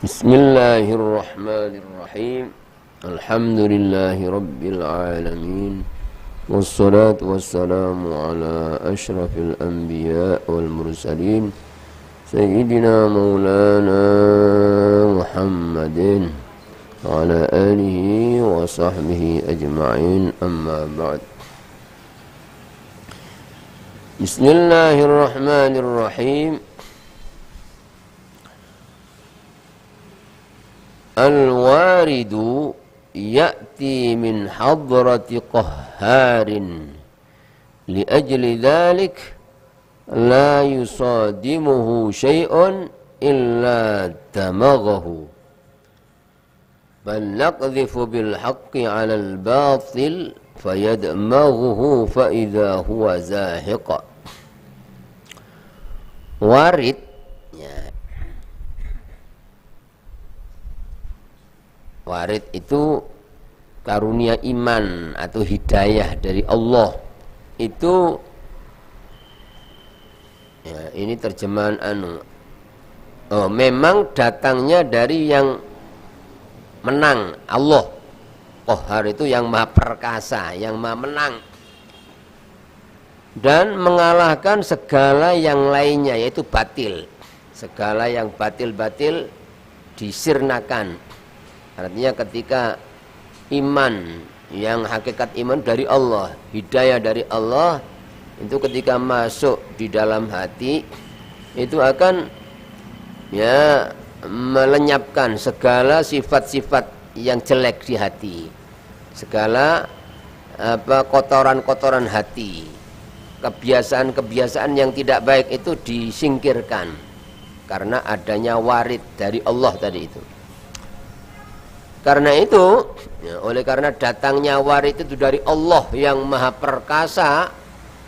Bismillahirrahmanirrahim. Alhamdulillahi rabbil alamin. Wassalatu wassalamu ala ashrafil anbiya wal mursalin Sayyidina maulana Muhammadin wa ala alihi wa sahbihi ajma'in, amma ba'd. Bismillahirrahmanirrahim. Al-waridu ya'ti min hadrati qahharin li ajli dhalik la yusadimuhu syai'un illa damaghahu bal naqdhifu bil haqqi 'ala al batil fayadmaghuhu fa idza huwa zahiq. Warid ya. Warid itu karunia iman atau hidayah dari Allah. Itu ya, ini terjemahan memang datangnya dari yang menang, Allah. Qahhar itu yang maha perkasa, yang maha menang dan mengalahkan segala yang lainnya, yaitu batil. Segala yang batil-batil disirnakan. Artinya ketika iman, yang hakikat iman dari Allah, hidayah dari Allah, itu ketika masuk di dalam hati, itu akan ya melenyapkan segala sifat-sifat yang jelek di hati, segala kotoran-kotoran hati, kebiasaan-kebiasaan yang tidak baik itu disingkirkan karena adanya warid dari Allah tadi itu. Karena itu, ya, oleh karena datangnya warid itu dari Allah yang maha perkasa,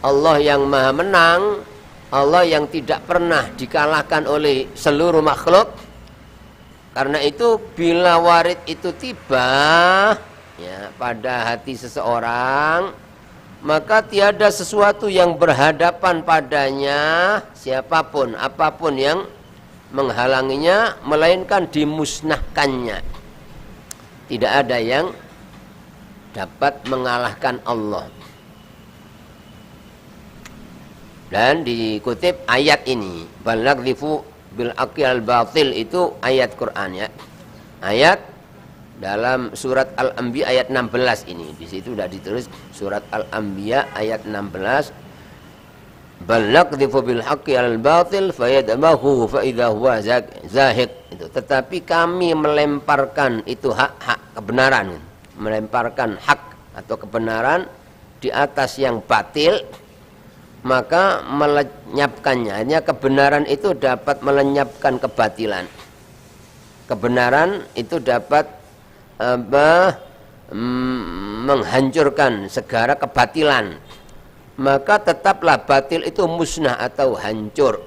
Allah yang maha menang, Allah yang tidak pernah dikalahkan oleh seluruh makhluk. Karena itu bila warid itu tiba ya, pada hati seseorang, maka tiada sesuatu yang berhadapan padanya, siapapun, apapun yang menghalanginya, melainkan dimusnahkannya. Tidak ada yang dapat mengalahkan Allah. Dan dikutip ayat ini, bal naqdhifu bil haqqi al batil, itu ayat Quran ya. Ayat dalam surat Al-Anbiya ayat 16 ini. Di situ sudah ditulis surat Al-Anbiya ayat 16. Bal naqdhifu bil haqqi al batil fayadmahu fa idza huwa zahiq. Itu. Tetapi kami melemparkan itu hak kebenaran, melemparkan hak atau kebenaran di atas yang batil, maka melenyapkannya. Hanya kebenaran itu dapat melenyapkan kebatilan. Kebenaran itu dapat menghancurkan segala kebatilan. Maka tetaplah batil itu musnah atau hancur.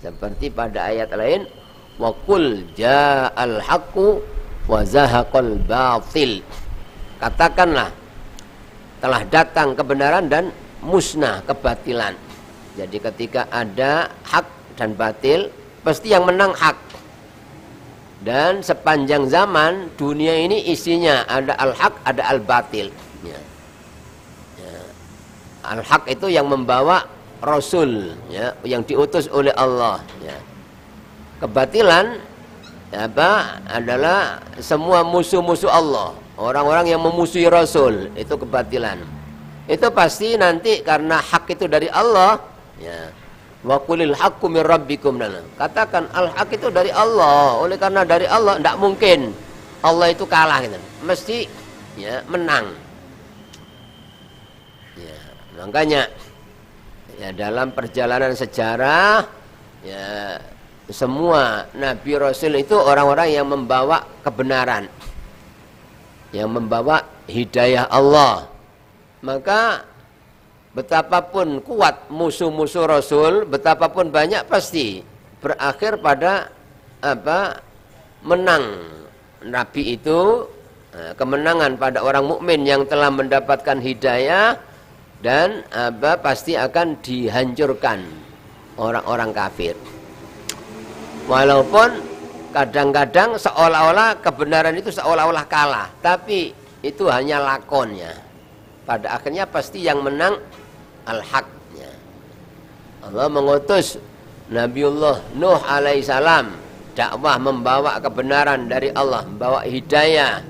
Seperti pada ayat lain, wa qul ja'al haqqu wa zahaqal batil. Katakanlah telah datang kebenaran dan musnah kebatilan. Jadi ketika ada hak dan batil, pasti yang menang hak. Dan sepanjang zaman dunia ini isinya ada al-haq, ada al-batil ya. Al-haq itu yang membawa Rasul ya, yang diutus oleh Allah ya. Kebatilan adalah semua musuh-musuh Allah, orang-orang yang memusuhi Rasul, itu kebatilan. Itu pasti nanti karena hak itu dari Allah ya. Wa qulil haqqu mir rabbikum, katakan al-haq itu dari Allah. Oleh karena dari Allah, tidak mungkin Allah itu kalah gitu. Mesti ya menang ya. Makanya ya, dalam perjalanan sejarah ya, semua Nabi Rasul itu orang-orang yang membawa kebenaran, yang membawa hidayah Allah. Maka betapapun kuat musuh-musuh Rasul, betapapun banyak, pasti berakhir pada menang Nabi itu, kemenangan pada orang mukmin yang telah mendapatkan hidayah. Dan pasti akan dihancurkan orang-orang kafir. Walaupun kadang-kadang seolah-olah kebenaran itu seolah-olah kalah, tapi itu hanya lakonnya. Pada akhirnya pasti yang menang al-haqnya. Allah mengutus Nabiullah Nuh alaihissalam dakwah membawa kebenaran dari Allah, membawa hidayah.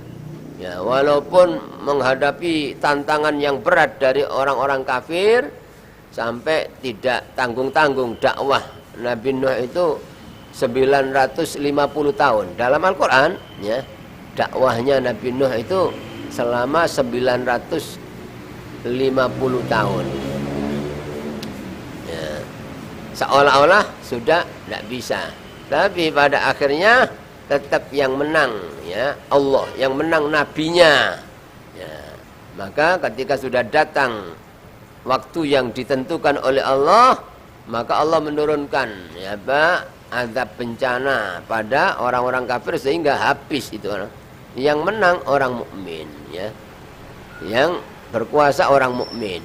Ya, walaupun menghadapi tantangan yang berat dari orang-orang kafir, sampai tidak tanggung-tanggung dakwah Nabi Nuh itu 950 tahun. Dalam Al-Quran, ya, dakwahnya Nabi Nuh itu selama 950 tahun. Ya, seolah-olah sudah tidak bisa, tapi pada akhirnya tetap yang menang, ya, Allah, yang menang nabinya. Ya, maka ketika sudah datang waktu yang ditentukan oleh Allah, maka Allah menurunkan, ya, azab bencana pada orang-orang kafir sehingga habis itu. Yang menang orang mukmin, ya. Yang berkuasa orang mukmin.